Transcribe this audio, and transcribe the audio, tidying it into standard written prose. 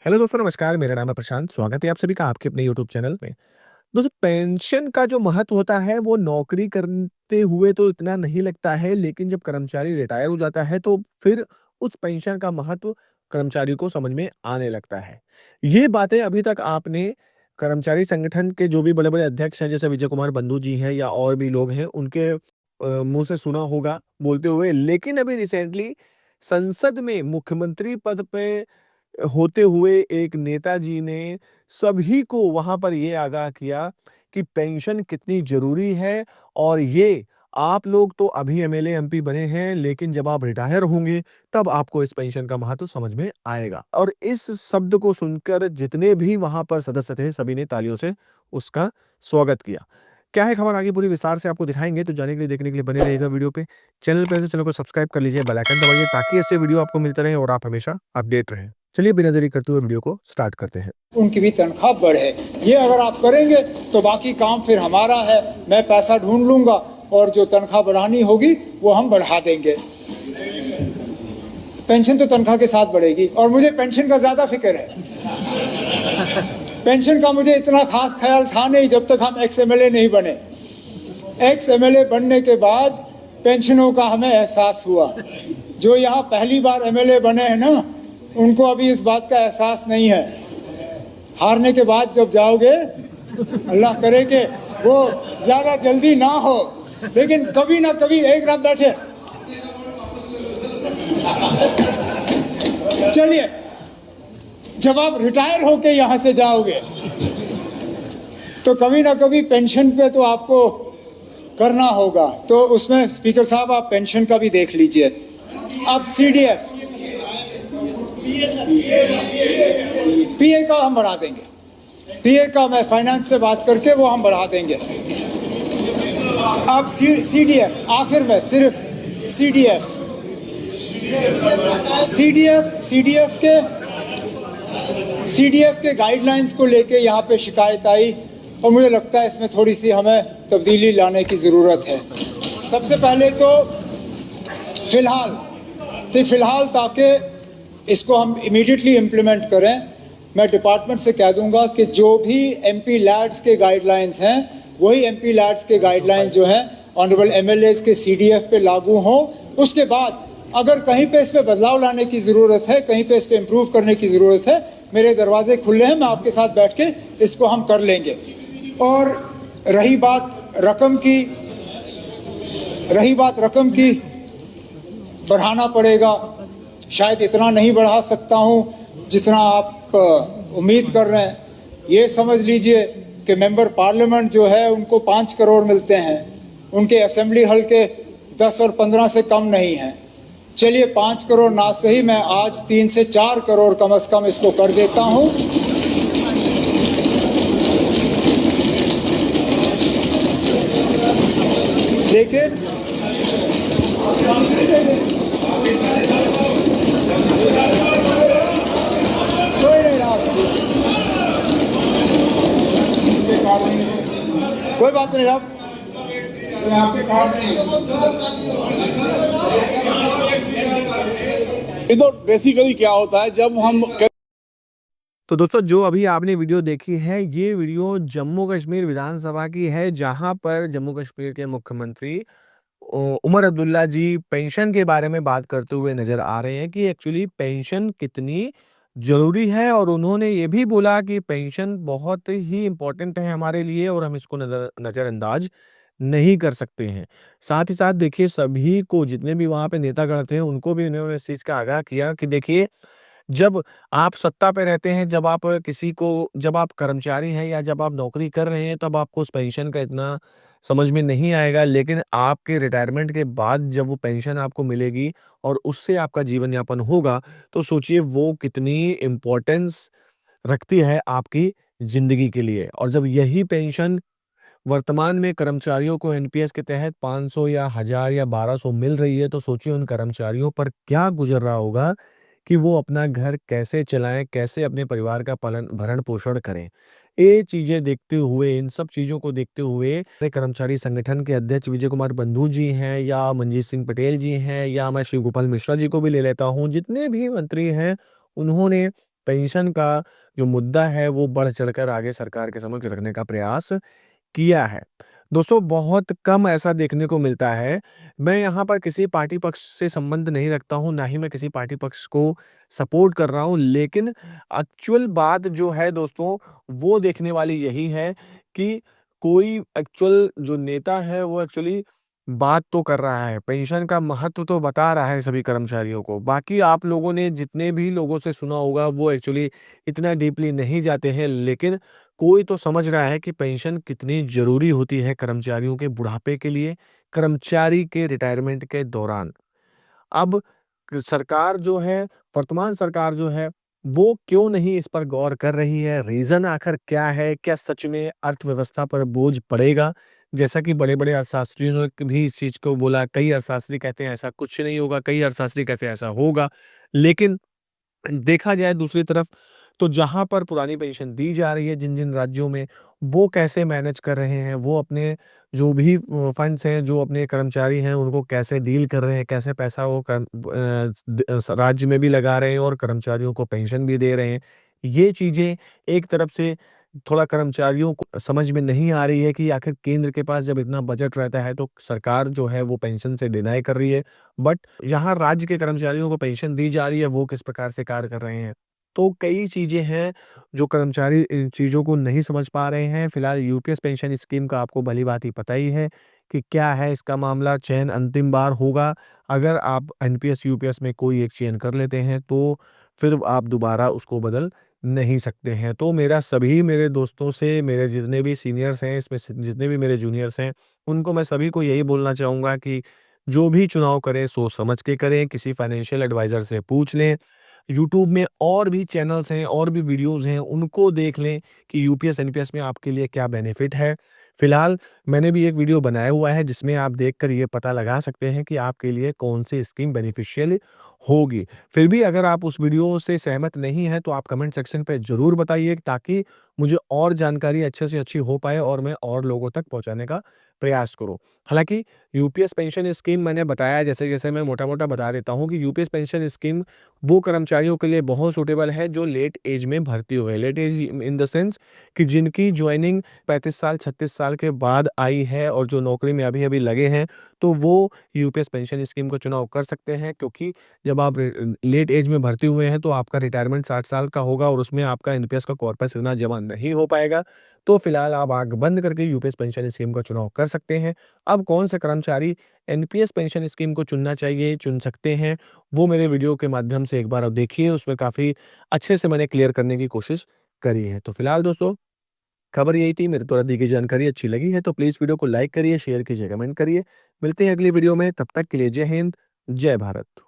Hello दोस्तों, नमस्कार। मेरा नाम है प्रशांत। स्वागत है आप सभी का आपके अपने यूट्यूब चैनल में। दोस्तों, पेंशन का जो महत्व होता है वो नौकरी करते हुए तो इतना नहीं लगता है, लेकिन जब कर्मचारी रिटायर हो जाता है तो फिर उस पेंशन का महत्व कर्मचारी को समझ में आने लगता है। ये बातें अभी तक आपने कर्मचारी संगठन के जो भी बड़े-बड़े अध्यक्ष हैं, जैसे विजय कुमार बंधु जी हैं या और भी लोग हैं, उनके मुँह से सुना होगा बोलते हुए। लेकिन अभी रिसेंटली संसद में मुख्यमंत्री पद पे होते हुए एक नेताजी ने सभी को वहाँ पर ये आगाह किया कि पेंशन कितनी ज़रूरी है और ये आप लोग तो अभी एमएलए, एमपी बने हैं, लेकिन जब आप रिटायर होंगे, तब आपको इस पेंशन का महत्व समझ में आएगा। और इस शब्द को सुनकर जितने भी वहाँ पर सदस्य थे, सभी ने तालियों से उसका स्वागत किया। क्या है खबर आगे पूरी विस्तार से आपको दिखाएँगे, तो जानने के लिए, देखने के लिए बने रहिएगा वीडियो पे। चैनल पे हैं तो चैनल को सब्सक्राइब कर लीजिए, बेल आइकन दबाइए ताकि ऐसे वीडियो आपको मिलते रहें और आप हमेशा अपडेट रहें। चलिए बिना देरी करते हुए वीडियो को स्टार्ट करते हैं। उनकी भी तनख्वाह बढ़े। ये अगर आप करेंगे तो बाकी काम फिर हमारा है। मैं पैसा ढूंढ लूंगा और जो तनख्वाह बढ़ानी होगी वो हम बढ़ा देंगे। पेंशन तो तनख्वाह के साथ बढ़ेगी और मुझे पेंशन का ज्यादा फिक्र है। पेंशन का मुझे इतना खास ख्याल था नहीं जब तक हम एक्स एमएलए नहीं बने। एक्स एमएलए बनने के बाद पेंशनों का हमें एहसास हुआ। जो यहाँ पहली बार एमएलए बने हैं ना, उनको अभी इस बात का एहसास नहीं है। हारने के बाद जब जाओगे, अल्लाह करे कि वो ज्यादा जल्दी ना हो, लेकिन कभी ना कभी एक रात बैठे। चलिए, जब आप रिटायर होके यहां से जाओगे तो कभी ना कभी पेंशन पे तो आपको करना होगा। तो उसमें स्पीकर साहब आप पेंशन का भी देख लीजिए। अब सीडीएफ, पीए का हम बढ़ा देंगे। पीए का मैं फाइनेंस से बात करके वो हम बढ़ा देंगे। अब सीडीएफ, आखिर में सिर्फ सीडीएफ के गाइडलाइंस को लेके यहाँ पे शिकायत आई और मुझे लगता है इसमें थोड़ी सी हमें तब्दीली लाने की ज़रूरत है। सबसे पहले तो फिलहाल ताकि इसको हम इमीडिएटली इम्प्लीमेंट करें, मैं डिपार्टमेंट से कह दूंगा कि जो भी एमपी लैड्स के गाइडलाइंस हैं वही एमपी लैड्स के गाइडलाइंस जो हैं ऑनरेबल एमएलएस के सीडीएफ पे लागू हों। उसके बाद अगर कहीं पे इस पे बदलाव लाने की ज़रूरत है, कहीं पे इस पे इम्प्रूव करने की ज़रूरत है, मेरे दरवाजे खुले हैं, मैं आपके साथ बैठ के इसको हम कर लेंगे। और रही बात रकम की, बढ़ाना पड़ेगा। शायद इतना नहीं बढ़ा सकता हूं जितना आप उम्मीद कर रहे हैं। ये समझ लीजिए कि मेंबर पार्लियामेंट जो है उनको 5 करोड़ मिलते हैं, उनके असेंबली हल्के 10 और 15 से कम नहीं हैं। चलिए 5 करोड़ ना सही, मैं आज 3 से 4 करोड़ कम से कम इसको कर देता हूं। लेकिन कोई बात नहीं आप तो बेसिकली क्या होता है जब हम तो दोस्तों, जो अभी आपने वीडियो देखी है, ये वीडियो जम्मू कश्मीर विधानसभा की है, जहां पर जम्मू कश्मीर के मुख्यमंत्री उमर अब्दुल्ला जी पेंशन के बारे में बात करते हुए नजर आ रहे हैं कि एक्चुअली पेंशन कितनी ज़रूरी है। और उन्होंने ये भी बोला कि पेंशन बहुत ही इम्पोर्टेंट है हमारे लिए और हम इसको नज़रअंदाज नहीं कर सकते हैं। साथ ही साथ देखिए, सभी को, जितने भी वहाँ पे नेतागण थे, उनको भी उन्होंने इस चीज़ का आगाह किया कि देखिए, जब आप सत्ता पे रहते हैं, जब आप कर्मचारी हैं या जब आप नौकरी कर रहे हैं, तब आपको उस पेंशन का इतना समझ में नहीं आएगा। लेकिन आपके रिटायरमेंट के बाद जब वो पेंशन आपको मिलेगी और उससे आपका जीवन यापन होगा, तो सोचिए वो कितनी इम्पोर्टेंस रखती है आपकी ज़िंदगी के लिए। और जब यही पेंशन वर्तमान में कर्मचारियों को एनपीएस के तहत 500 या 1000 या 1200 मिल रही है, तो सोचिए उन कर्मचारियों पर क्या गुज़र रहा होगा कि वो अपना घर कैसे चलाएँ, कैसे अपने परिवार का पालन भरण-पोषण करें। ये चीज़ें देखते हुए, इन सब चीज़ों को देखते हुए कर्मचारी संगठन के अध्यक्ष विजय कुमार बंधु जी हैं या मनजीत सिंह पटेल जी हैं या मैं शिव गोपाल मिश्रा जी को भी ले लेता हूँ, जितने भी मंत्री हैं, उन्होंने पेंशन का जो मुद्दा है वो बढ़ चढ़कर आगे सरकार के समक्ष रखने का प्रयास किया है। दोस्तों बहुत कम ऐसा देखने को मिलता है। मैं यहाँ पर किसी पार्टी पक्ष से संबंध नहीं रखता हूँ, ना ही मैं किसी पार्टी पक्ष को सपोर्ट कर रहा हूँ, लेकिन एक्चुअल बात जो है दोस्तों, वो देखने वाली यही है कि कोई एक्चुअल जो नेता है वो एक्चुअली बात तो कर रहा है, पेंशन का महत्व तो बता रहा है सभी कर्मचारियों को। बाकी आप लोगों ने जितने भी लोगों से सुना होगा वो एक्चुअली इतना डीपली नहीं जाते हैं, लेकिन कोई तो समझ रहा है कि पेंशन कितनी ज़रूरी होती है कर्मचारियों के बुढ़ापे के लिए, कर्मचारी के रिटायरमेंट के दौरान। अब सरकार जो है, वर्तमान सरकार जो है, वो क्यों नहीं इस पर गौर कर रही है? रीज़न आखिर क्या है? क्या सच में अर्थव्यवस्था पर बोझ पड़ेगा? जैसा कि बड़े-बड़े अर्थशास्त्रियों ने भी इस चीज़ को बोला, कई अर्थशास्त्री कहते हैं ऐसा कुछ नहीं होगा, कई अर्थशास्त्री कहते हैं ऐसा होगा। लेकिन देखा जाए दूसरी तरफ तो जहाँ पर पुरानी पेंशन दी जा रही है जिन-जिन राज्यों में, वो कैसे मैनेज कर रहे हैं, वो अपने जो भी फंड्स हैं, जो अपने कर्मचारी हैं, उनको कैसे डील कर रहे हैं, कैसे पैसा वो राज्य में भी लगा रहे हैं और कर्मचारियों को पेंशन भी दे रहे हैं। ये चीज़ें एक तरफ से थोड़ा कर्मचारियों को समझ में नहीं आ रही है कि आखिर केंद्र के पास जब इतना बजट रहता है, तो सरकार जो है वो पेंशन से डिनाई कर रही है। बट यहाँ राज्य के कर्मचारियों को पेंशन दी जा रही है, वो किस प्रकार से कार्य कर रहे हैं। तो कई चीज़ें हैं जो कर्मचारी इन चीज़ों को नहीं समझ पा रहे हैं। फिलहाल यूपीएस पेंशन स्कीम का आपको भली-भाँति पता ही है कि क्या है इसका मामला, चयन अंतिम बार होगा। अगर आप एनपीएस, यूपीएस में कोई एक चयन कर लेते हैं, तो फिर आप दोबारा उसको बदल नहीं सकते हैं। तो मेरा सभी मेरे दोस्तों से, मेरे जितने भी सीनियर्स हैं, इसमें से जितने भी मेरे जूनियर्स हैं, उनको मैं सभी को यही बोलना चाहूँगा कि जो भी चुनाव करें सोच समझ के करें, किसी फाइनेंशियल एडवाइज़र से पूछ लें। यूट्यूब में और भी चैनल्स हैं और भी वीडियोज़ हैं, उनको देख लें कि यूपीएस, एनपीएस में आपके लिए क्या बेनिफिट है। फिलहाल मैंने भी एक वीडियो बनाया हुआ है जिसमें आप देखकर ये पता लगा सकते हैं कि आपके लिए कौन-सी स्कीम बेनिफिशियल होगी। फिर भी अगर आप उस वीडियो से सहमत नहीं हैं तो आप कमेंट सेक्शन पे ज़रूर बताइए ताकि मुझे और जानकारी अच्छे से अच्छी हो पाए और मैं और लोगों तक पहुँचाने का प्रयास करूँ। हालाँकि यूपीएस पेंशन स्कीम मैंने बताया जैसे-जैसे मैं मोटा-मोटा बता देता हूँ कि यूपीएस पेंशन स्कीम वो कर्मचारियों के लिए बहुत सूटेबल है जो लेट एज में भर्ती हुए हैं। Late age in the sense कि जिनकी जॉइनिंग 35 साल, 36 साल के बाद आई है और जो नौकरी में अभी-अभी लगे हैं, तो वो यूपीएस पेंशन स्कीम का चुनाव कर सकते हैं क्योंकि जब आप लेट एज में भर्ती हुए हैं तो आपका रिटायरमेंट 60 साल का होगा और उसमें आपका एनपीएस का कॉर्पस इतना जमा नहीं हो पाएगा। तो फिलहाल आप आँख बंद करके यूपीएस पेंशन स्कीम का चुनाव कर सकते हैं। अब कौन से कर्मचारी एनपीएस पेंशन स्कीम को चुनना चाहिए, चुन सकते हैं, वो मेरे वीडियो के माध्यम से एक बार आप देखिए, उसमें काफ़ी अच्छे से मैंने क्लियर करने की कोशिश करी है। तो फिलहाल दोस्तों, खबर यही थी, मेरे द्वारा दी गई जानकारी अच्छी लगी है तो प्लीज़ वीडियो को लाइक करिए, शेयर कीजिए, कमेंट करिए। मिलते हैं अगली वीडियो में, तब तक के लिए जय हिंद, जय भारत।